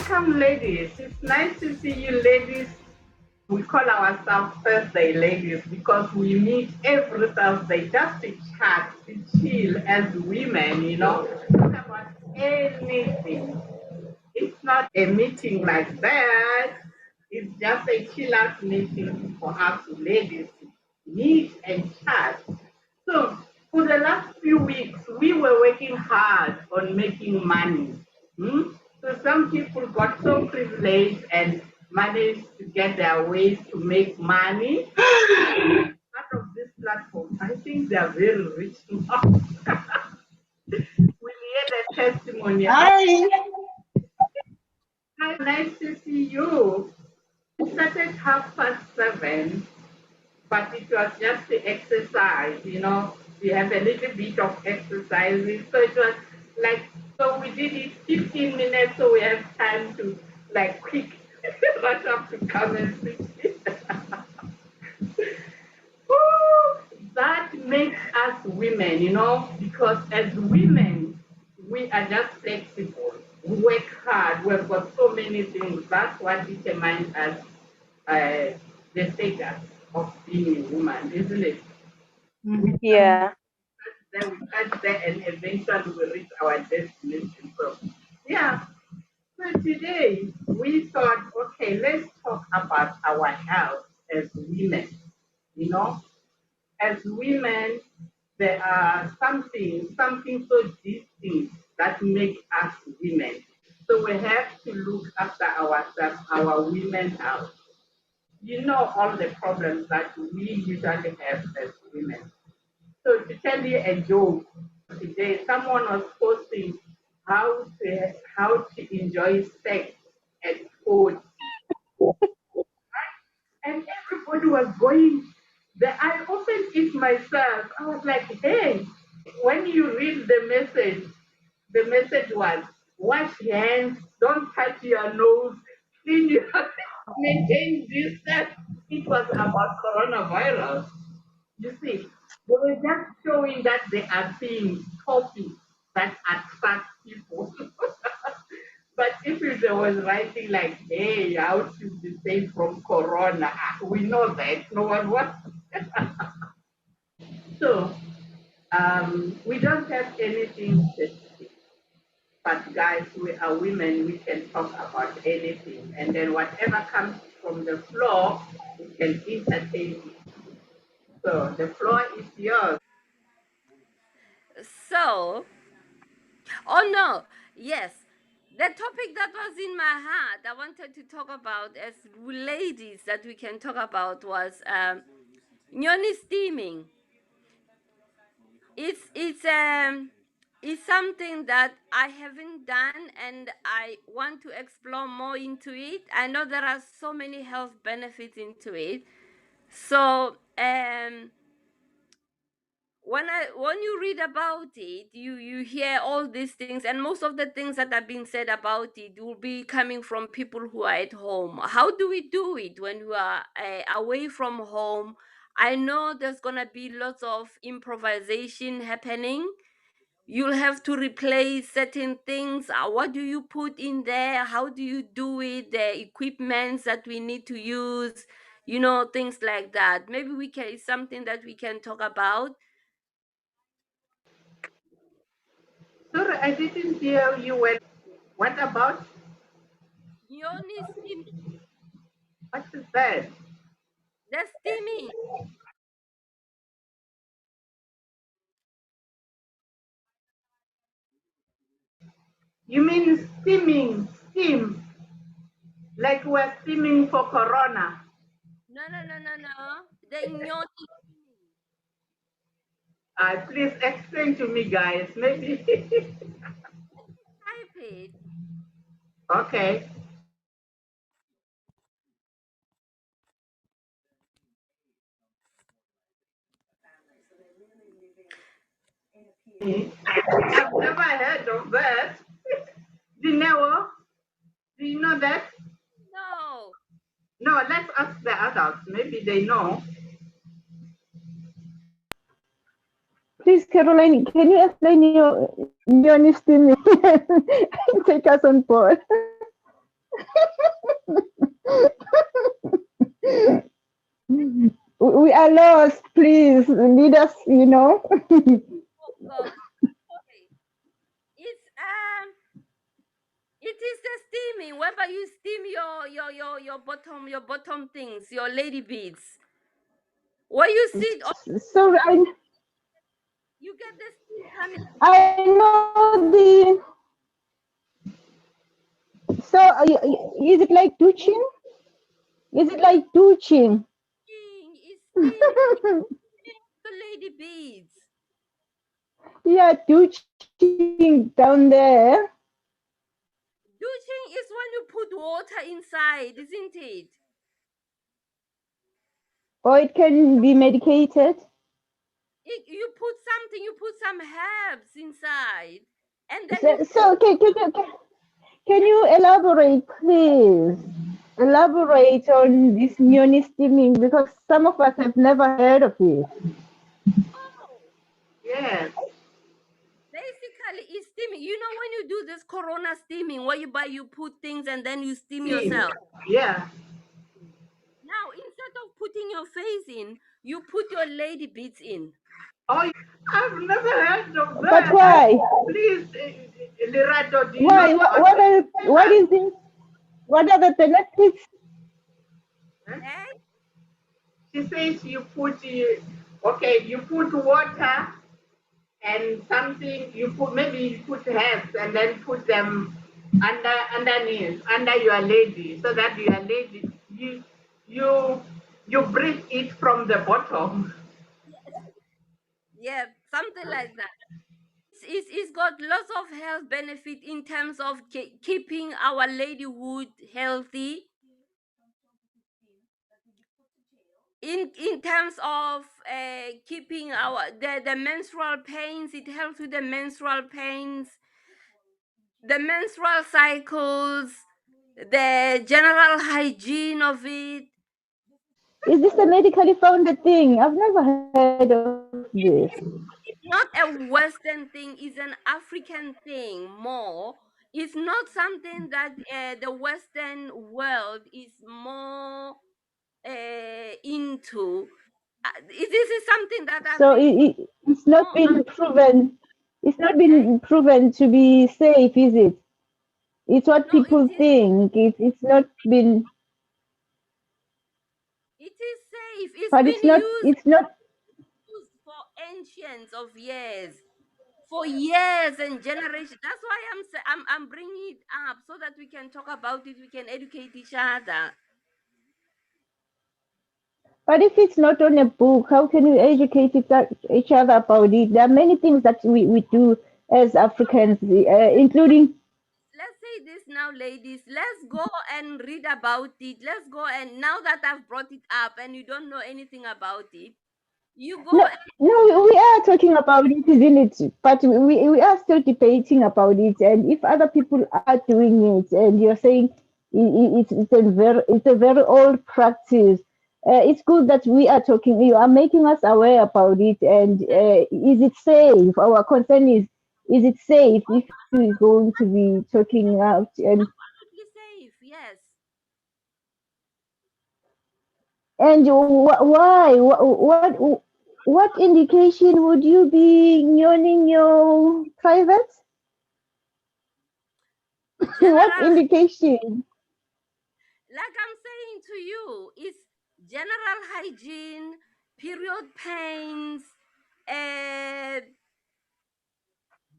Welcome, ladies. It's nice to see you, ladies. We call ourselves Thursday ladies because we meet every Thursday just to chat, to chill as women, talk about anything. It's not a meeting like that. It's just a chill out meeting for us ladies to meet and chat. So for the last few weeks, we were working hard on making money. Hmm? So some people got so privileged and managed to get their ways to make money. Part of this platform, I think they are very rich now. We hear the testimony. Hi. Hi, nice to see you. We started 7:30, but it was just the exercise, We have a little bit of exercises. So it was like, so we did it 15 minutes, so we have time to like quick rush up to come and fix it. That makes us women, because as women, we are just flexible. We work hard. We've got so many things. That's what determines us the status of being a woman, isn't it? Yeah. Then we touch there and eventually we reach our destination. So, yeah. So today we thought, okay, let's talk about our health as women. You know, as women, there are something so distinct that make us women. So we have to look after ourselves, our women health. All the problems that we usually have as women. So to tell you a joke, today someone was posting how to enjoy sex at 40. And everybody was going there. I opened it myself. I was like, hey, when you read the message was wash hands, don't touch your nose, clean your maintain distance. It was about coronavirus. You see, they were just showing that there are things, topics that attract people. But if it was writing like, hey, how to be safe from corona, we know that no one wants. So we don't have anything specific. But guys, we are women, we can talk about anything. And then whatever comes from the floor, we can entertain it. So the floor is yours. So, oh no, yes, the topic that was in my heart, I wanted to talk about as ladies that we can talk about was Yoni Steaming. It's something that I haven't done and I want to explore more into it. I know there are so many health benefits into it. So when you read about it, you hear all these things, and most of the things that are being said about it will be coming from people who are at home. How do we do it when we are away from home? I know there's gonna be lots of improvisation happening. You'll have to replace certain things. What do you put in there? How do you do it? The equipments that we need to use, things like that. Maybe it's something that we can talk about. Sorry, I didn't hear you well. What about? Yoni steaming. What is that? The steaming. You mean steam, like we're steaming for corona. No. The Yoni. Please explain to me, guys. Maybe. Type it. Okay. I've never heard of that. Dinewo, do you know that? No. No, let's ask the adults. Maybe they know. Please, Caroline, can you explain your Yoni Steaming and take us on board? We are lost. Please lead us. Oh God. Okay. It's it is the steaming, whereby you steam your bottom things, your lady beads. Where you sit or So you get the steam coming. I know the. So is it like douching? Is it like douching? It's steaming the lady beads. Yeah, douching down there. Douching is when you put water inside, isn't it? Or it can be medicated. You put something, you put some herbs inside, and then you So can you elaborate, please? Elaborate on this Yoni steaming because some of us have never heard of it. oh, Yes. basically it's steaming. You know when you do this corona steaming, where you put things and then you steam Steam. yourself. Yeah. Now instead of putting your face in, you put your lady beads in. Oh, I've never heard of But that. why? Please, Lirato, do you know Why? about it? What is it? What are the benefits? Huh? Eh? She says okay, you put water and something, you put, maybe you put herbs and then put them underneath, under your lady, so that your lady, you, you breathe it from the bottom. Yeah, something like that. It's got lots of health benefit in terms of keeping our ladyhood healthy. In terms of keeping the menstrual pains, it helps with the menstrual pains, the menstrual cycles, the general hygiene of it. Is this a medically founded thing? I've never heard of this. It's not a Western thing, it's an African thing more. It's not something that the Western world is more into. This is something that has So been it's not more. been proven. It's not Eh? been proven to be safe, is it? It's what No, people think. It's not been, it is safe. It's but been it's not. It's not. used for ancients of years, for years and generations. That's why I'm bringing it up so that we can talk about it. We can educate each other. But if it's not on a book, how can we educate each other about it? There are many things that we do as Africans, including. Let's say this now, ladies. Let's go and read about it. Let's go and now that I've brought it up and you don't know anything about it, you go No, and no, we are talking about it, isn't it? But we are still debating about it. And if other people are doing it, and you're saying it's a very old practice, it's good that we are talking. You are making us aware about it. And is it safe? Our concern is it safe if we're going to be talking out? absolutely safe. Yes. And why? What indication would you be in your private? What General, indication? like I'm saying to you, it's general hygiene, period pains, uh,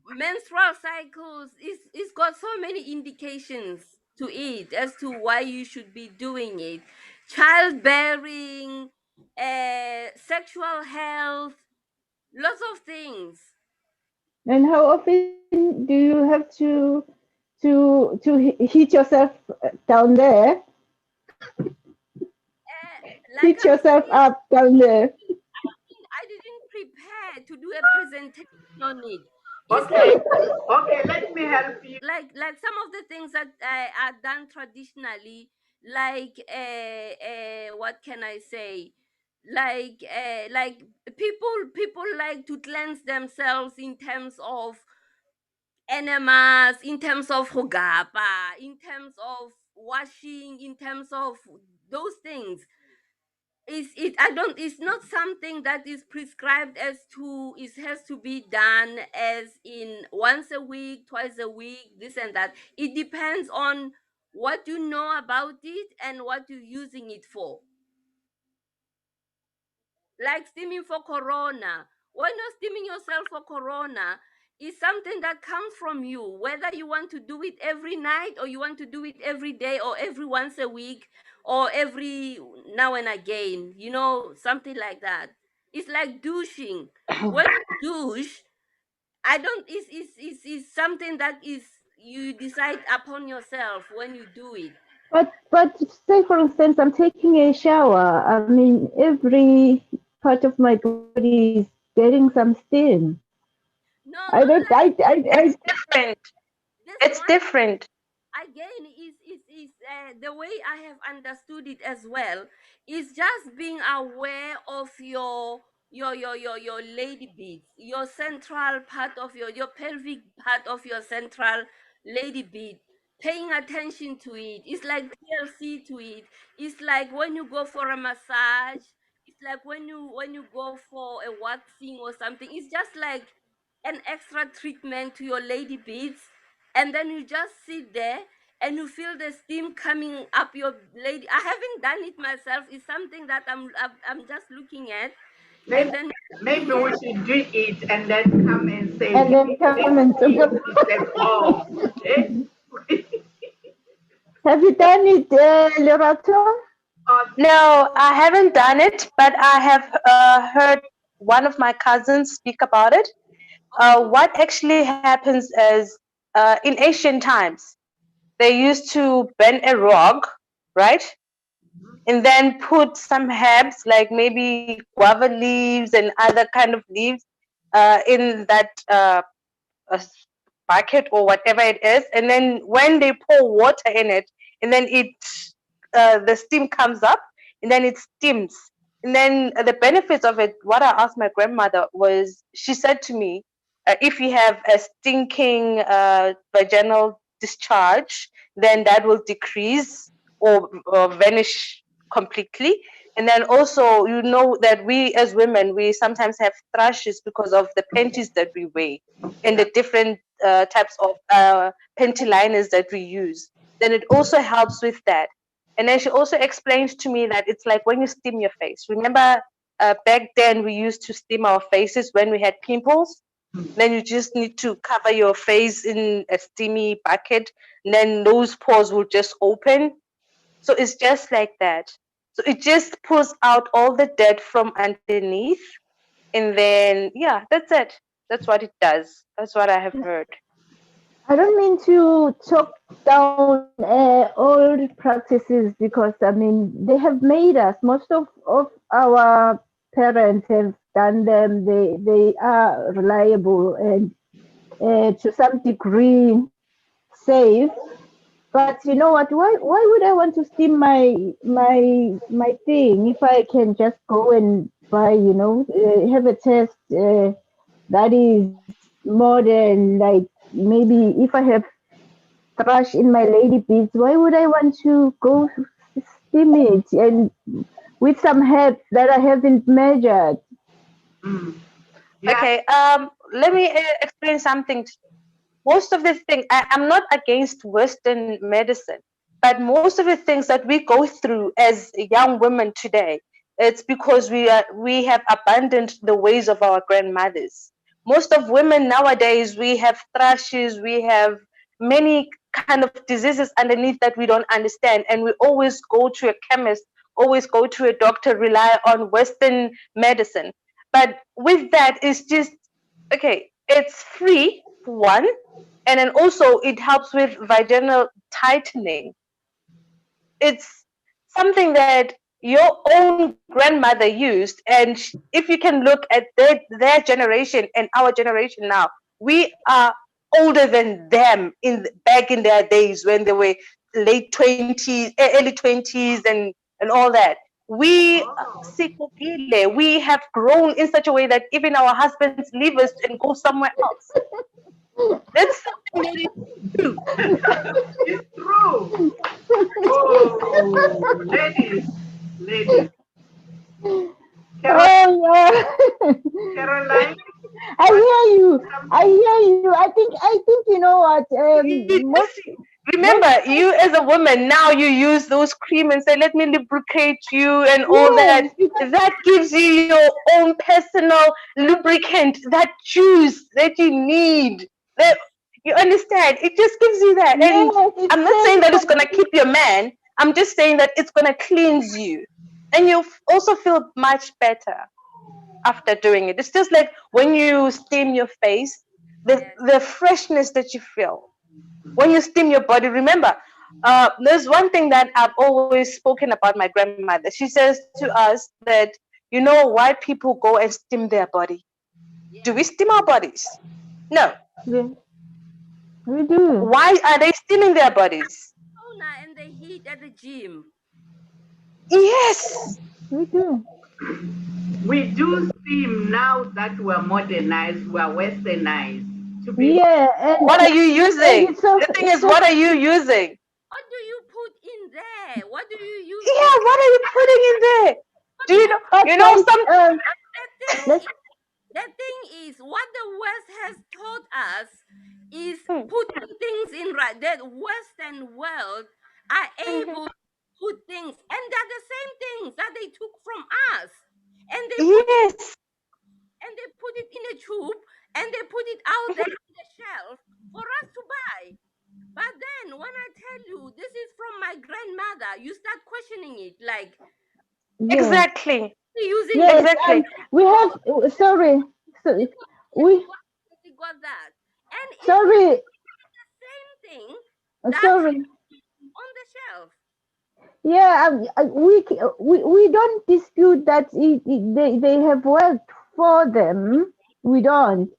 menstrual cycles. It's got so many indications to it as to why you should be doing it. Childbearing, sexual health, lots of things. And how often do you have to hit yourself down there? Like Hit I'm yourself saying, up down there. I didn't prepare to do a presentation on it. It's Okay, okay, let me help you. like some of the things that are done traditionally, like what can I say? Like people like to cleanse themselves in terms of enemas, in terms of hogapa, in terms of washing, in terms of those things, is it I don't it's not something that is prescribed as to it has to be done as in once a week, twice a week, this and that. It depends on what you know about it and what you're using it for. Like steaming for corona. When you're steaming yourself for corona, is something that comes from you, whether you want to do it every night or you want to do it every day or every once a week or every now and again, something like that. It's like douching. When you douche, I don't it's something that is you decide upon yourself when you do it. But say for instance, I'm taking a shower. I mean, every part of my body is getting some steam. No, I don't. not like I It's different. this It's one. different. Again, is the way I have understood it as well, is just being aware of your lady beads, your central part of your pelvic part of your central lady bead, paying attention to it. It's like TLC to it. It's like when you go for a massage. It's like when you go for a waxing or something. It's just like an extra treatment to your lady beads, and then you just sit there and you feel the steam coming up your lady. I haven't done it myself. It's something that I'm just looking at, Maybe, and then maybe we should do it and then come and say, and then hey, come this and talk is about. it's oh, eh? Have you done it, Lerato? Oh, No, I haven't done it, but I have heard one of my cousins speak about it. oh, What actually happens is in ancient times, they used to bend a rock, right? And then put some herbs like maybe guava leaves and other kind of leaves in that a bucket or whatever it is, and then when they pour water in it, and then the steam comes up, and then it steams. And then the benefits of it, what I asked my grandmother was, she said to me, if you have a stinking vaginal discharge, then that will decrease or vanish completely. And then also, you know that we as women, we sometimes have thrushes because of the panties that we wear and yeah. the different types of panty liners that we use. Then it also helps with that. And then she also explained to me that it's like when you steam your face. Remember, back then we used to steam our faces when we had pimples. Then you just need to cover your face in a steamy bucket, and then those pores will just open. So it's just like that. So it just pulls out all the dirt from underneath, and then yeah, that's it. That's what it does. That's what I have heard. I don't mean to talk down old practices because I mean they have made us. Most of our parents have done them. They are reliable and to some degree safe. But you know what? Why would I want to steam my thing if I can just go and buy, have a test that is modern, like maybe if I have thrush in my lady beads, why would I want to go steam it and with some herbs that I haven't measured? Mm. Yeah. Okay, let me explain something. Most of the thing, I'm not against Western medicine, but most of the things that we go through as young women today, it's because we have abandoned the ways of our grandmothers. Most of women nowadays, we have thrushes, we have many kind of diseases underneath that we don't understand, and we always go to a chemist, always go to a doctor, rely on Western medicine. But with that, it's just okay. It's free for one, and then also it helps with vaginal tightening. It's something that your own grandmother used, and if you can look at their generation and our generation now, we are older than them back in their days when they were late 20s, early 20s, and all that. We Oh. we have grown in such a way that even our husbands leave us and go somewhere else. That's something that is true. It's true. Oh, ladies. Carol, Oh yeah. Caroline, I want to hear you. say I something? hear you. I think you know what. You Most just most remember, you as a woman now you use those cream and say, "Let me lubricate you" and all that. yes, because That gives you your own personal lubricant, that juice that you need. That you understand? It just gives you that. And yes, it I'm not says saying that it's for gonna me. keep your man. I'm just saying that it's gonna cleanse you, and you also feel much better after doing it. It's just like when you steam your face, Yes. the freshness that you feel when you steam your body. Remember, there's one thing that I've always spoken about my grandmother. She says to us that, white people go and steam their body. Do we Yes. steam our bodies? No. Yeah, we do. Why are they steaming their bodies? Sauna and the heat at the gym. Yes. We do. We do seem now that we're modernized, we're westernized. To be Yeah, What are you and using? The thing it's is, so what are you using? What do you put in there? What do you use Yeah, in what are you putting in there? what Do you what know? but You know like some. the thing let's is the thing is what the West has taught us is Hmm, putting things in right. That Western world are mhm. able to put things, and they're the same things that they took from us, and Yes, they put it in a tube, and they put it out there in the shelf for us to buy. But then when I tell you this is from my grandmother, you start questioning it. Like, yes, exactly, using this yes, exactly. we have sorry, so, has we got that, and it is sorry, the same thing that's sorry. on the shelf. Yeah, we don't dispute that they have worked for them. We don't.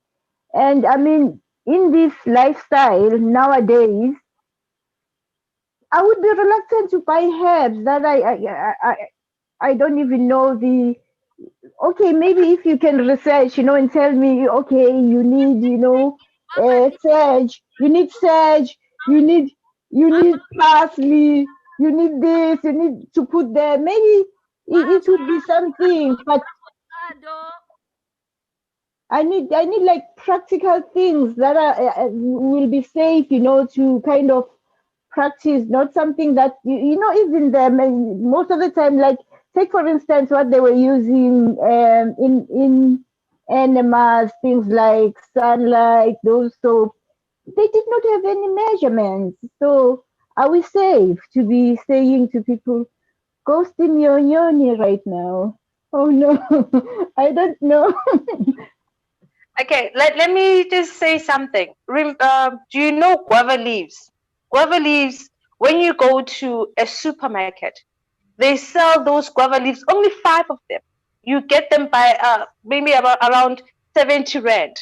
And I mean, in this lifestyle nowadays, I would be reluctant to buy herbs that I don't even know the. Okay, maybe if you can research, and tell me, okay, you need, Baba leaf, sage, you need, Baba, parsley, you need this, you need to put there. Maybe it Baba, would be something, but avocado. I need like practical things that will be safe, to kind of practice, not something that isn't them. And most of the time, like take for instance what they were using in enemas, things like sunlight, those soap. They did not have any measurements. So are we safe to be saying to people, go steam your yoni right now? Oh no, I don't know. Okay, let me just say something. Do you know guava leaves? Guava leaves, when you go to a supermarket, they sell those guava leaves, only five of them. You get them by maybe about around 70 rand.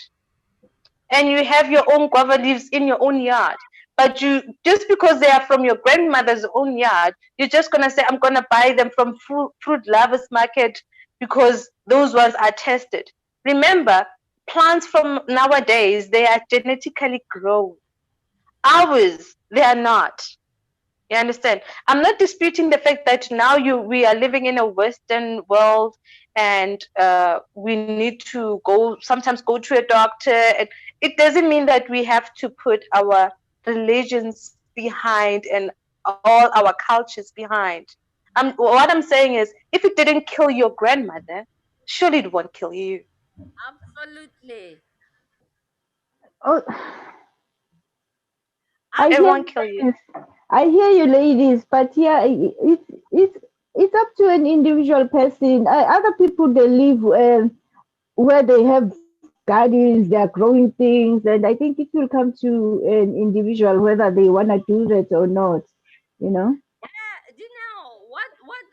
And you have your own guava leaves in your own yard. But you just because they are from your grandmother's own yard, you're just gonna say, I'm gonna buy them from fruit lovers market because those ones are tested. Remember, plants from nowadays they are genetically grown. Ours, they are not. You understand? I'm not disputing the fact that now we are living in a Western world and we need to go sometimes go to a doctor. And it doesn't mean that we have to put our religions behind and all our cultures behind. What I'm saying is, if it didn't kill your grandmother, surely it won't kill you. Absolutely. Oh, I It hear Absolutely. won't you, kill you. ladies. I hear you, ladies. But yeah, it's up to an individual person. Other people they live where they have gardens, they are growing things, and I think it will come to an individual whether they want to do that or not. You know? Do you know what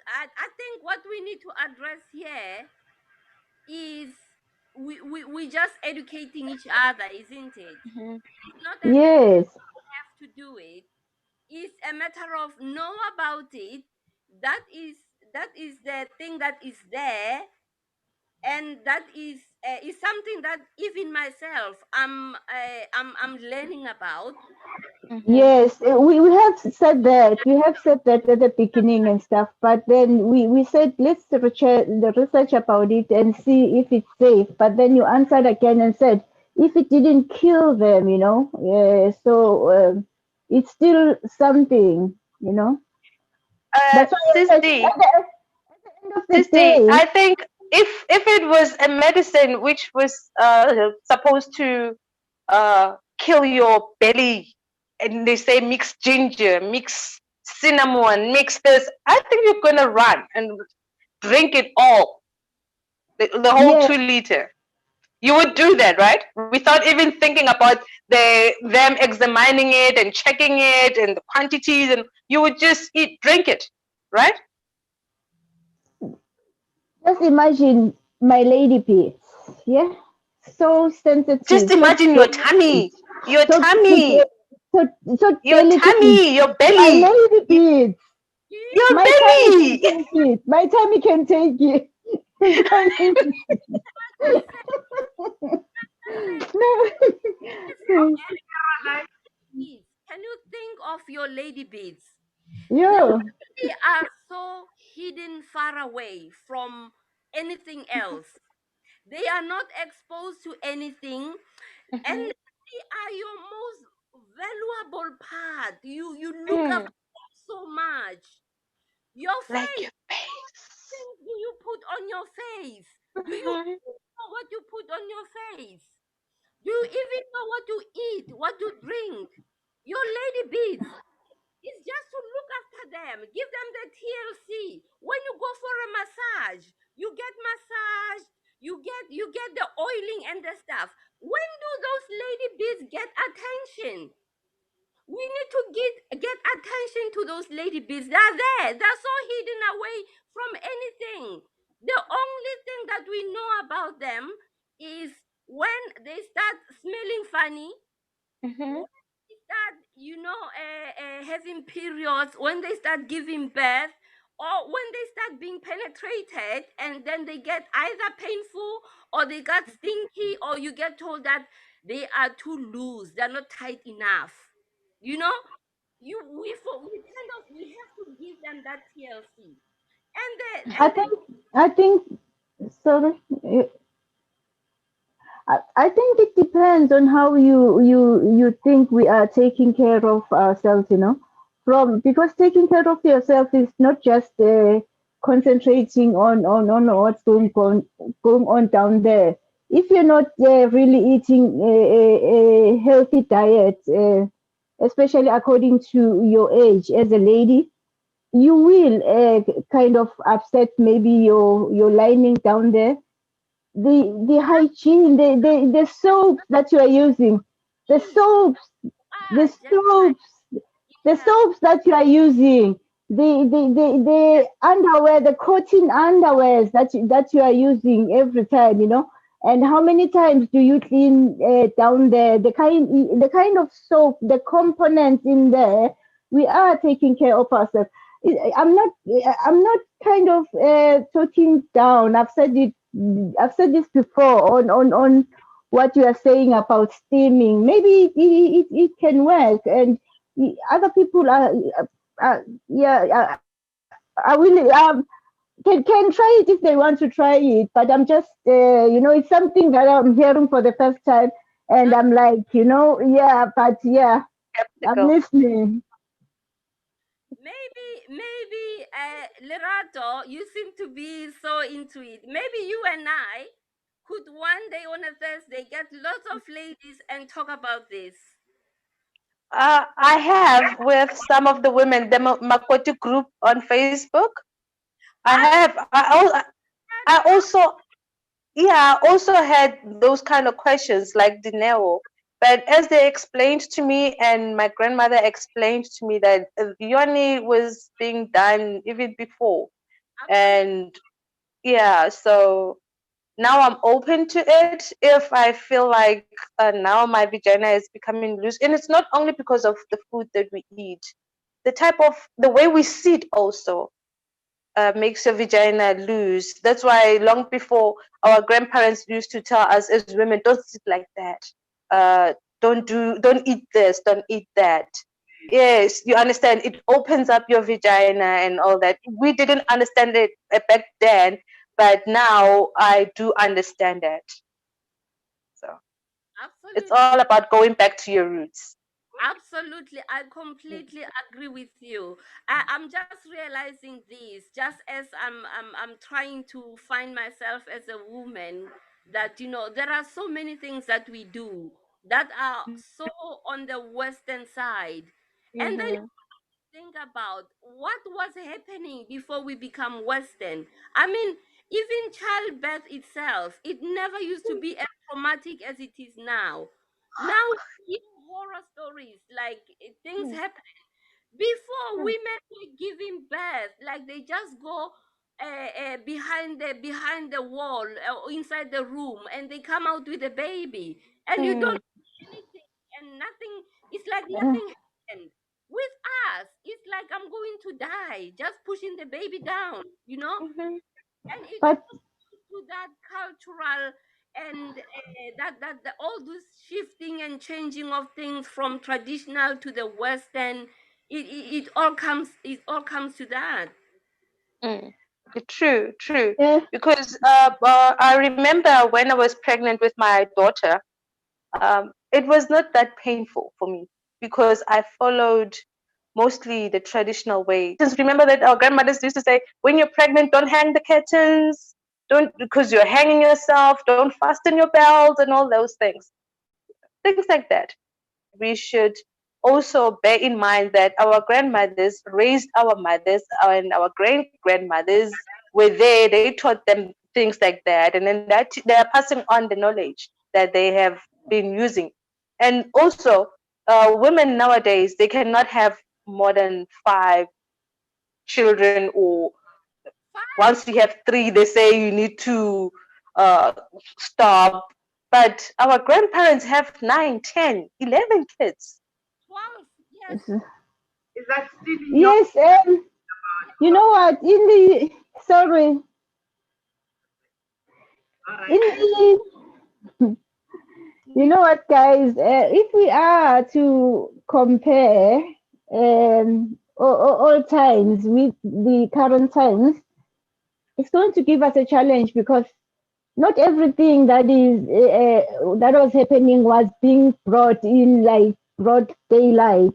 I think what we need to address here is we just educating each other, isn't it? Mhm. It's not as if Yes, we have to do it. It's a matter of know about it. That is that is the thing that is there, and that is something that even myself I'm learning about. Yes, we have said that. We have said that at the beginning and stuff, but then we said let's research about it and see if it's safe. But then you answered again and said if it didn't kill them, so it's still something, That's why I said Sisti, at the end of the Sisti, day, I think if it was a medicine which was supposed to kill your belly, and they say mix ginger, mix cinnamon, mix this, I think you're gonna run and drink it all, the whole yes, 2 liter. You would do that, right? Without even thinking about them examining it and checking it and the quantities, and you would just drink it, right? just imagine my lady bits, yeah, so Just sensitive, so imagine your delicate, tummy, your so tummy, so so your delicate. tummy, your My belly, lady bits, your my tummy can belly. take it. My tummy can take it. My tummy- no. Beads. Can you think of your lady beads? They Yeah. really are so hidden far away from anything else. They are not exposed to anything, and Mhm. they are your most valuable part. You look up Mm, so much. Your like face. your face. Things do you put on your face? Do you Mhm. know what you put on your face? Do you even know what to eat, what to drink? Your lady beads. It's just to look after them, give them the TLC. When you go for a massage, you get massaged, you get the oiling and the stuff. When do those lady beads get attention? We need to get attention to those lady beads. They're there. They're so hidden away from anything. The only thing that we know about them is when they start smelling funny, Mhm. they start, having periods, when they start giving birth, or when they start being penetrated, and then they get either painful or they get stinky, or you get told that they are too loose, they're not tight enough. You know, we have to give them that TLC, and I think I think sorry. I think it depends on how you think we are taking care of ourselves, from because taking care of yourself is not just concentrating on what's going on down there. If you're not really eating a healthy diet, especially according to your age as a lady, you will kind of upset maybe your lining down there, the hygiene, the soaps that you are using, the please, soaps, the just soaps, the yeah, soaps that you are using, the underwear, the cotton underwears that you are using every time, and how many times do you clean down there? The kind of soap, the components in there, we are taking care of ourselves. I'm not kind of talking down. I've said this before on what you are saying about steaming. Maybe it can work, and other people yeah, are willing, can try it if they want to try it. But I'm just, it's something that I'm hearing for the first time, and I'm like, yeah, but yeah, I'm Skeptical. listening. maybe Lerato, you seem to be so into it. Maybe you and I could one day on a Thursday get lots of ladies and talk about this. I have with some of the women, the Makoti group on Facebook. I I have. I also, yeah, I also had those kind of questions like Dineo. But as they explained to me, and my grandmother explained to me that Yoni was being done even before. absolutely. And yeah, so now I'm open to it if I feel like now my vagina is becoming loose. And it's not only because of the food that we eat, the way we sit also makes your vagina loose. That's why long before our grandparents used to tell us as women, don't sit like that. don't eat this, don't eat that. Yes, you understand. It opens up your vagina and all that. We didn't understand it back then, but now I do understand it. So it's all Absolutely. about going back to your roots. Absolutely, I completely agree with you. I'm just realizing this, just as I'm trying to find myself as a woman, that there are so many things that we do that are so on the Western side, and then Mm-hmm. think about what was happening before we become Western. I mean, even childbirth itself, it never used to be as traumatic as it is now. Now we hear horror stories like things happen before. Women were giving birth, like they just go behind the wall or inside the room, and they come out with a baby, and you don't do anything, and nothing. It's like nothing happened. With us, it's like I'm going to die, just pushing the baby down, Mm-hmm. and it But goes to that cultural and all this shifting and changing of things from traditional to the Western. It all comes to that. Mm. True, true. uh, Because I remember when I was pregnant with my daughter, it was not that painful for me because I followed mostly the traditional way. Just remember that our grandmothers used to say, when you're pregnant, don't hang the curtains, don't, because you're hanging yourself, don't fasten your belt, and all those things like that. We should also bear in mind that our grandmothers raised our mothers and our great grandmothers were there. They taught them things like that, and then that they are passing on the knowledge that they have been using. And also, women nowadays they cannot have more than 5 children, or Five, once you have 3, they say you need to stop. But our grandparents have 9, 10, 11 kids. 12, yes. Is that still in your yes, you know what? In the sorry, all in right? the you know what, guys? If we are to compare all times with the current times, it's going to give us a challenge because not everything that was happening was being brought in like broad daylight.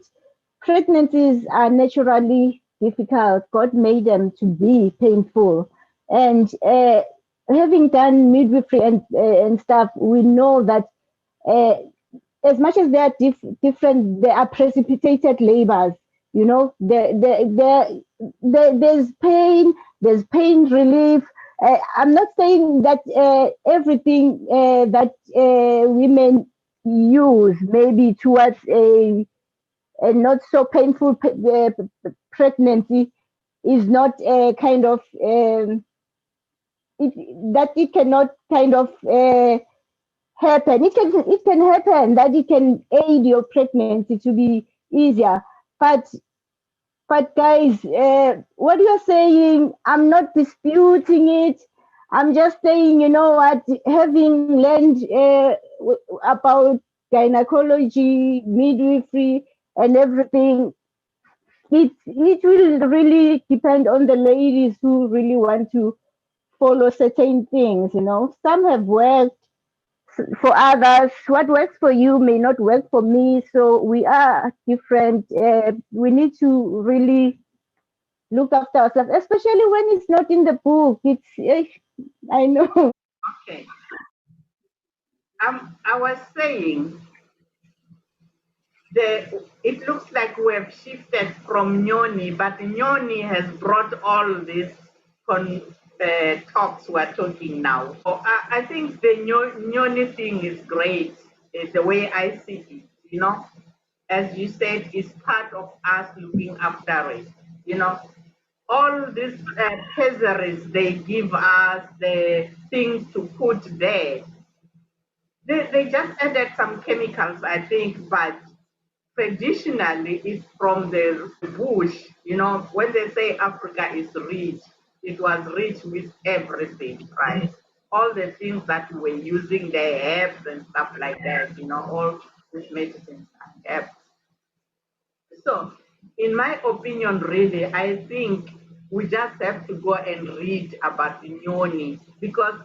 Pregnancies are naturally difficult. God made them to be painful, and having done midwifery and stuff, we know that uh, as much as they are different, they are precipitated labors. You know, there's pain relief. I'm not saying that everything that women use maybe towards a not so painful pregnancy is not a kind of that it cannot kind of happen. It can happen that it can aid your pregnancy to be easier. But guys, what you're saying, I'm not disputing it. I'm just saying, you know what? Having learned about gynecology, midwifery, and everything, it will really depend on the ladies who really want to follow certain things. You know, some have worked for others. What works for you may not work for me. So we are different. We need to really look after ourselves, especially when it's not in the book. I know. Okay. I was saying it looks like we have shifted from Yoni, but Yoni has brought all these talks we're talking now. So I think the Yoni thing is great, the way I see it, As you said, it's part of us looking after it, you know. All these pessaries they give us, the things to put there, they just added some chemicals, I think, but traditionally it's from the bush. When they say Africa is rich, it was rich with everything, right? All the things that we were using, the herbs and stuff like that, all with medicines and herbs. So, in my opinion, really, I think we just have to go and read about Yoni because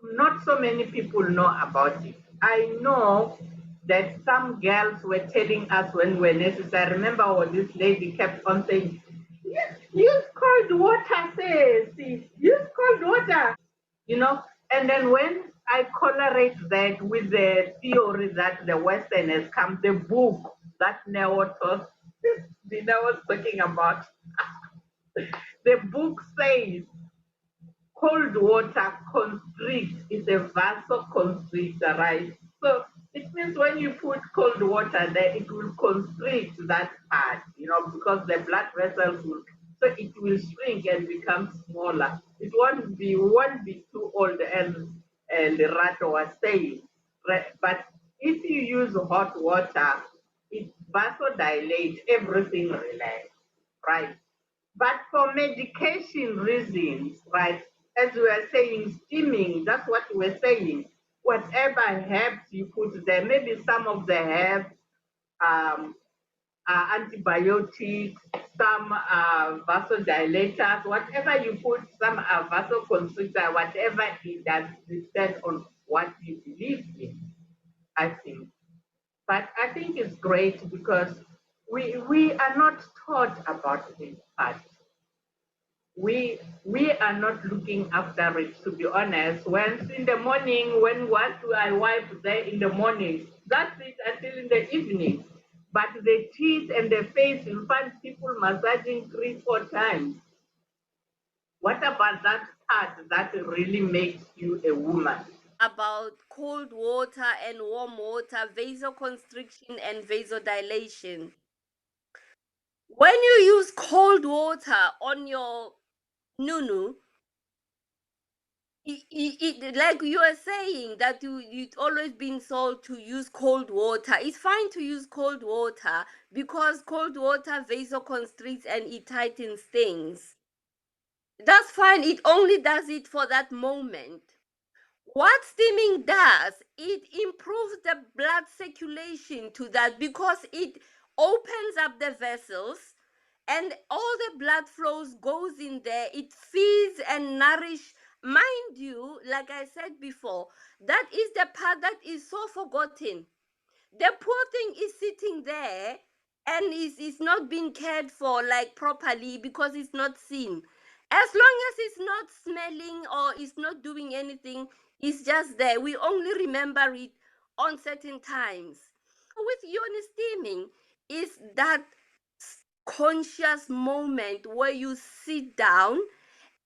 not so many people know about it. I know that some girls were telling us when we were nurses. I remember when this lady kept on saying, "Yes, use cold water, sis. Use cold water." You know, and then when I correlate that with the theory that the Western has come, the book that Dina was talking about, the book says cold water constricts is a vasoconstrictor, right? So it means when you put cold water there, it will constrict that part, because the blood vessels will, so it will shrink and become smaller. It won't be too old, as Lerato was saying. Right? But if you use hot water, it vasodilates, everything relax, right? But for medication reasons, right, as we were saying, steaming, that's what we were saying. Whatever herbs you put there, maybe some of the herbs um, are antibiotics, some are vasodilators, whatever you put, some are vasoconstrictor, whatever it does, depends on what you believe in, I think. But I think it's great because we are not taught about this part. We are not looking after it, to be honest. Once in the morning, what I wipe there in the morning, that's it until in the evening. But the teeth and the face, you find people massaging 3, 4 times. What about that part that really makes you a woman? About cold water and warm water, vasoconstriction and vasodilation. When you use cold water on your nunu, like you are saying that you've always been told to use cold water. It's fine to use cold water because cold water vasoconstricts and it tightens things. That's fine. It only does it for that moment. What steaming does, it improves the blood circulation to that because it opens up the vessels and all the blood flows goes in there. It feeds and nourish. Mind you, like I said before, that is the part that is so forgotten. The poor thing is sitting there and is not being cared for like properly because it's not seen. As long as it's not smelling or it's not doing anything, it's just there. We only remember it on certain times. With Yoni steaming is that conscious moment where you sit down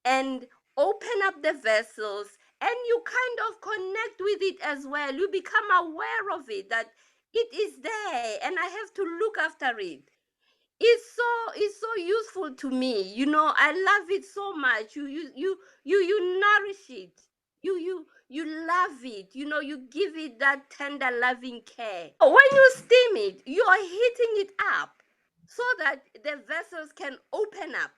and open up the vessels and you kind of connect with it as well. You become aware of it, that it is there and I have to look after it. It's so useful to me. I love it so much. You nourish it. You love it. You give it that tender loving care. When you steam it, you are heating it up so that the vessels can open up.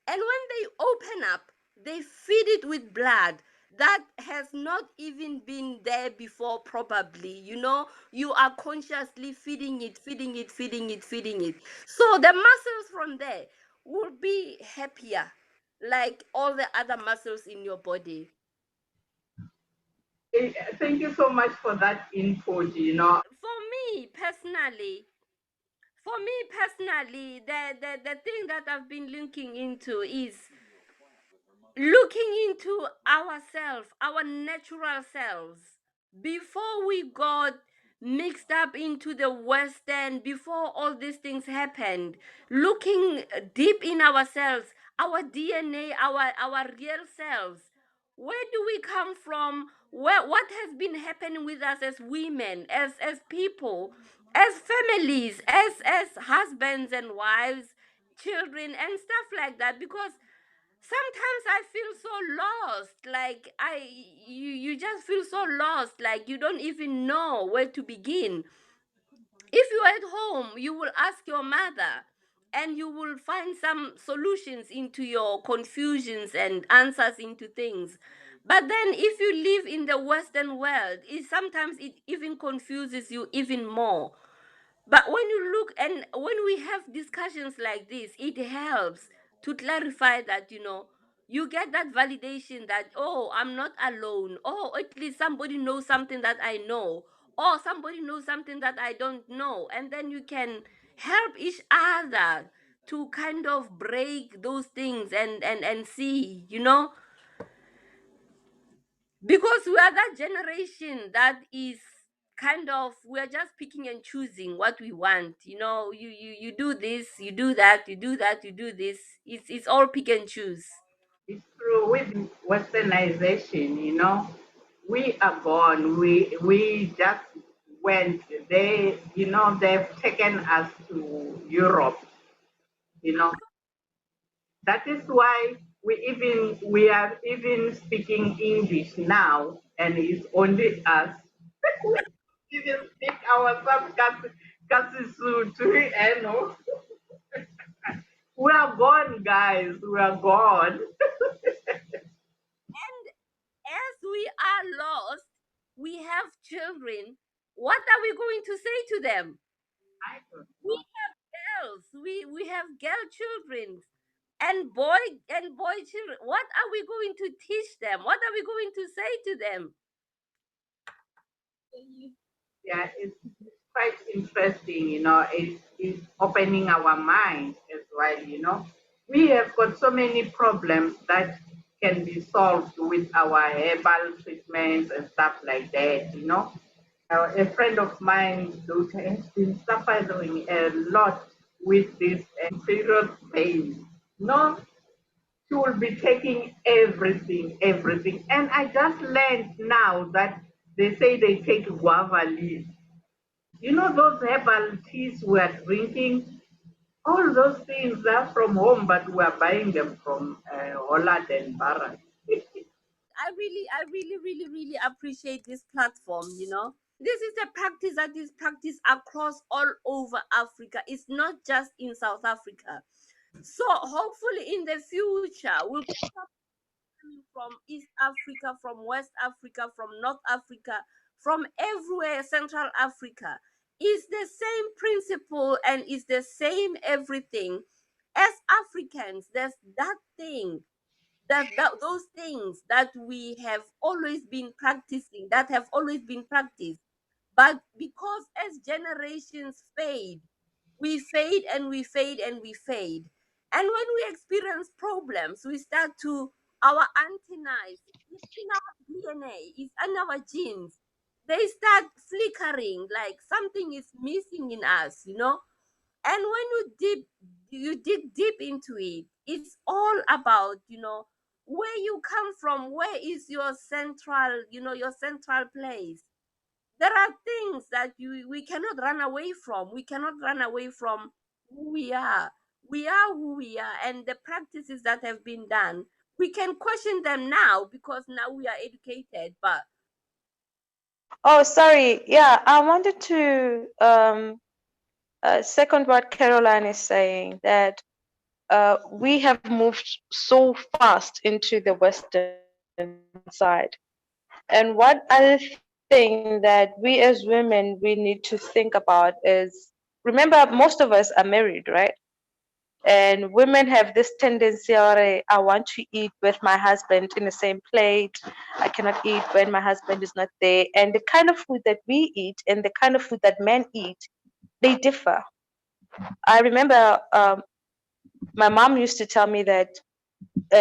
And when they open up, they feed it with blood that has not even been there before, probably. You are consciously feeding it, feeding it, feeding it, feeding it. So the muscles from there will be happier, like all the other muscles in your body. Thank you so much for that info, Gina. For me personally, the thing that I've been looking into is looking into ourselves, our natural selves, before we got mixed up into the Western, before all these things happened, looking deep in ourselves, our DNA, our real selves. Where do we come from? What has been happening with us as women, as people, as families, as husbands and wives, children, and stuff like that? Because sometimes I feel so lost, like you just feel so lost, like you don't even know where to begin. If you're at home, you will ask your mother and you will find some solutions into your confusions and answers into things. But then if you live in the Western world, sometimes it even confuses you even more. But when you look and when we have discussions like this, it helps to clarify that, you get that validation that, oh, I'm not alone. Oh, at least somebody knows something that I know. Or somebody knows something that I don't know. And then you can help each other to kind of break those things and see, because we are that generation that is kind of, we're just picking and choosing what we want. You do this, you do that, you do that, you do this. It's all pick and choose. It's true with westernization, we are born, we just went, they've taken us to Europe, you know. That is why we are even speaking English now, and it's only us. We even speak ourselves Kasisutu, We are gone, guys. We are gone. As we are lost, we have children. What are we going to say to them? I don't We know. have girls, we have girl children and boy children. What are we going to teach them? What are we going to say to them? Yeah, it's quite interesting, it's opening our minds as well. We have got so many problems that can be solved with our herbal treatments and stuff like that. A friend of mine, daughter, has been suffering a lot with this serious pain. No, she will be taking everything, everything. And I just learned now that they say they take guava leaf. Those herbal teas we're drinking, all those things are from home, but we're buying them from Holland and Barra. I really appreciate this platform. This is a practice that is practiced across all over Africa. It's not just in South Africa. So hopefully in the future we'll coming from East Africa, from West Africa, from North Africa, from everywhere, Central Africa. It's the same principle and it's the same everything. As Africans, there's that thing, those things that we have always been practicing, that have always been practiced. But because as generations fade, we fade and we fade and we fade. And when we experience problems, we start to, our antennae, it's in our DNA, it's in our genes. They start flickering like something is missing in us. And when you dig deep into it, it's all about, where you come from, where is your central, your central place. There are things that we cannot run away from. We cannot run away from who we are. We are who we are, and the practices that have been done, we can question them now because now we are educated. But Oh, sorry. Yeah, I wanted to second what Caroline is saying, that we have moved so fast into the Western side. And what other thing that we as women we need to think about is, remember, most of us are married, right? And women have this tendency, I want to eat with my husband in the same plate. I cannot eat when my husband is not there. And the kind of food that we eat and the kind of food that men eat, they differ. I remember my mom used to tell me that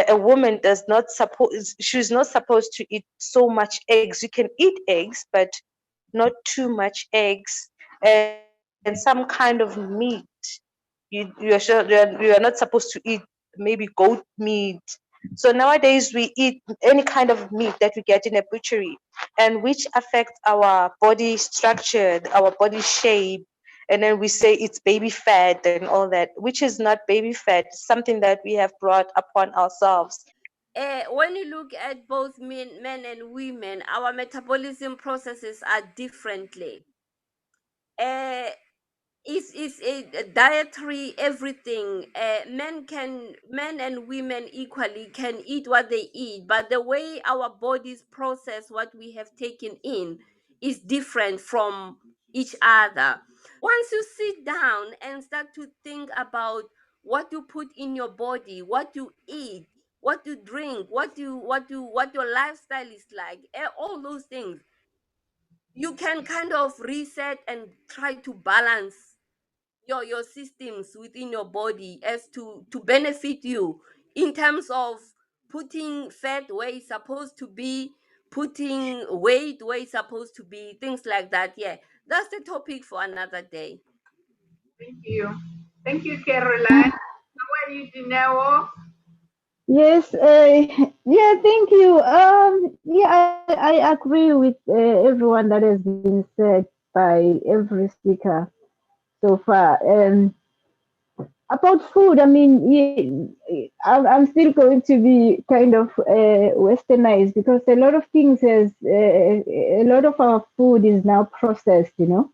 a woman does not suppose she's not supposed to eat so much eggs. You can eat eggs, but not too much eggs, and some kind of meat. You are not supposed to eat maybe goat meat. So nowadays we eat any kind of meat that we get in a butchery, and which affects our body structure, our body shape. And then we say it's baby fat and all that, which is not baby fat, something that we have brought upon ourselves. when you look at both men and women, our metabolism processes are differently. Uh, it's a dietary everything. Men and women equally can eat what they eat, but the way our bodies process what we have taken in is different from each other. once you sit down and start to think about what you put in your body, what you eat, what you drink, what your lifestyle is like, all those things, you can kind of reset and try to balance your systems within your body as to benefit you in terms of putting fat where it's supposed to be, putting weight where it's supposed to be, things like that. Yeah, that's the topic for another day. Thank you. Thank you, Caroline. How are you, Dinero? Yes, yeah, thank you. Yeah, I agree with everyone that has been said by every speaker so far. About food, I mean, I'm still going to be kind of westernized because a lot of things has a lot of our food is now processed. You know,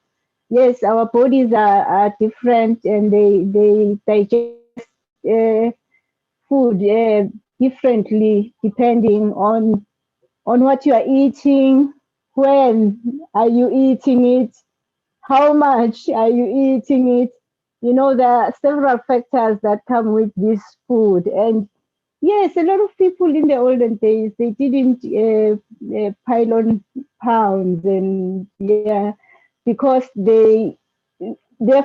yes, our bodies are different and they digest food differently depending on what you are eating, when are you eating it, how much are you eating it. You know, there are several factors that come with this food. And yes, a lot of people in the olden days, they didn't pile on pounds and yeah, because their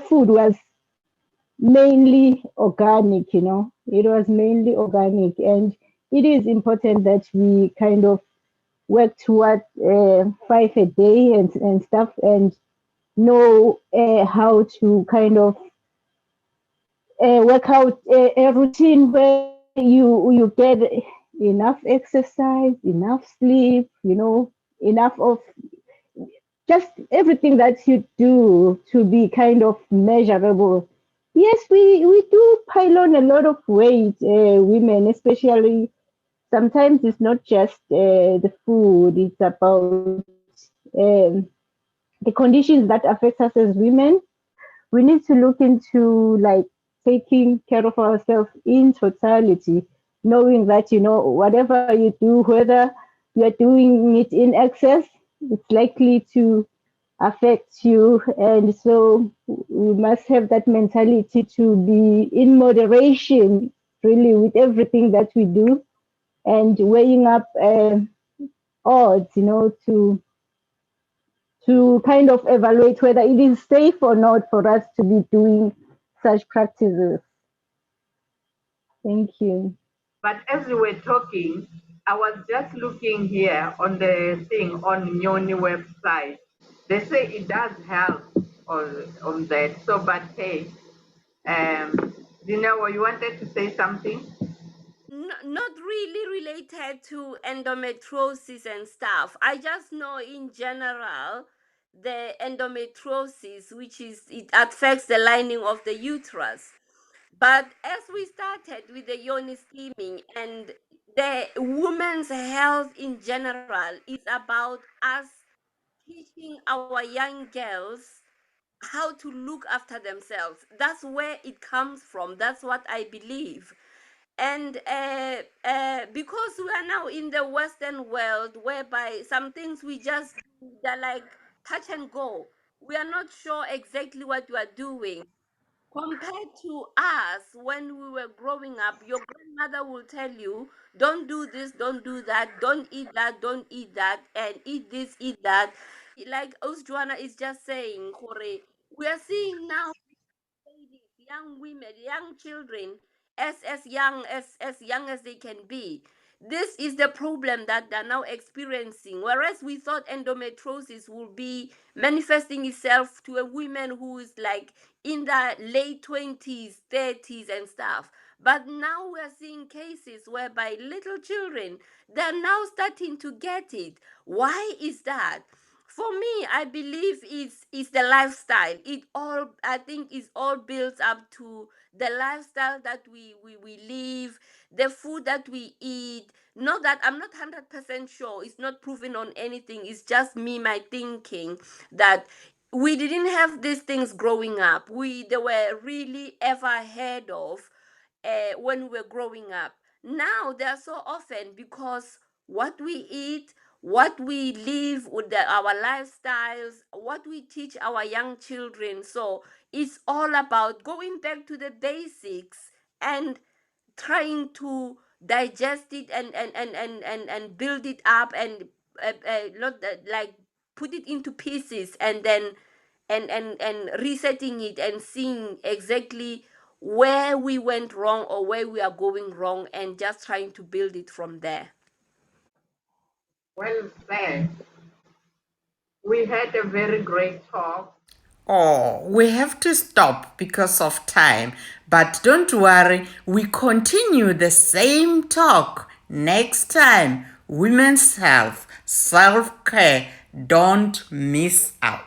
food was mainly organic, you know, it was mainly organic. And it is important that we kind of work toward 5 a day and stuff, and know how to kind of work out a routine where you get enough exercise, enough sleep, you know, enough of just everything that you do to be kind of measurable. Yes, we do pile on a lot of weight, women, especially. Sometimes it's not just the food, it's about um, the conditions that affect us as women. We need to look into like taking care of ourselves in totality, knowing that, you know, whatever you do, whether you're doing it in excess, it's likely to affect you. And so we must have that mentality to be in moderation, really, with everything that we do, and weighing up odds, you know, to kind of evaluate whether it is safe or not for us to be doing such practices. Thank you. But as you were talking, I was just looking here on the thing on Yoni website. They say it does help on that. So, but hey, Dinero, you wanted to say something? Not really related to endometriosis and stuff. I just know in general the endometriosis, which is it affects the lining of the uterus. But as we started with the Yoni steaming and the women's health in general is about us teaching our young girls how to look after themselves. That's where it comes from. That's what I believe. And because we are now in the Western world, whereby some things we just do, they're like touch and go. We are not sure exactly what we are doing. Compared to us when we were growing up, your grandmother will tell you, don't do this, don't do that, don't eat that, don't eat that, and eat this, eat that. Like Osjuana is just saying, Kore, we are seeing now ladies, young women, young children, as young as they can be. This is the problem that they're now experiencing. Whereas we thought endometriosis will be manifesting itself to a woman who is like in the late 20s, 30s, and stuff. But now we're seeing cases whereby little children, they're now starting to get it. Why is that? For me, I believe it's the lifestyle. It all, I think, is all built up to the lifestyle that we live, the food that we eat. Not that I'm not 100% sure. It's not proven on anything. It's just me, my thinking that we didn't have these things growing up. They were really ever ahead of when we were growing up. Now they are so often because what we eat, what we live with our lifestyles, what we teach our young children. So it's all about going back to the basics and trying to digest it and build it up and not like put it into pieces and then and resetting it and seeing exactly where we went wrong or where we are going wrong and just trying to build it from there. Well said. We had a very great talk. Oh, we have to stop because of time. But don't worry, we continue the same talk next time. Women's health, self care, don't miss out.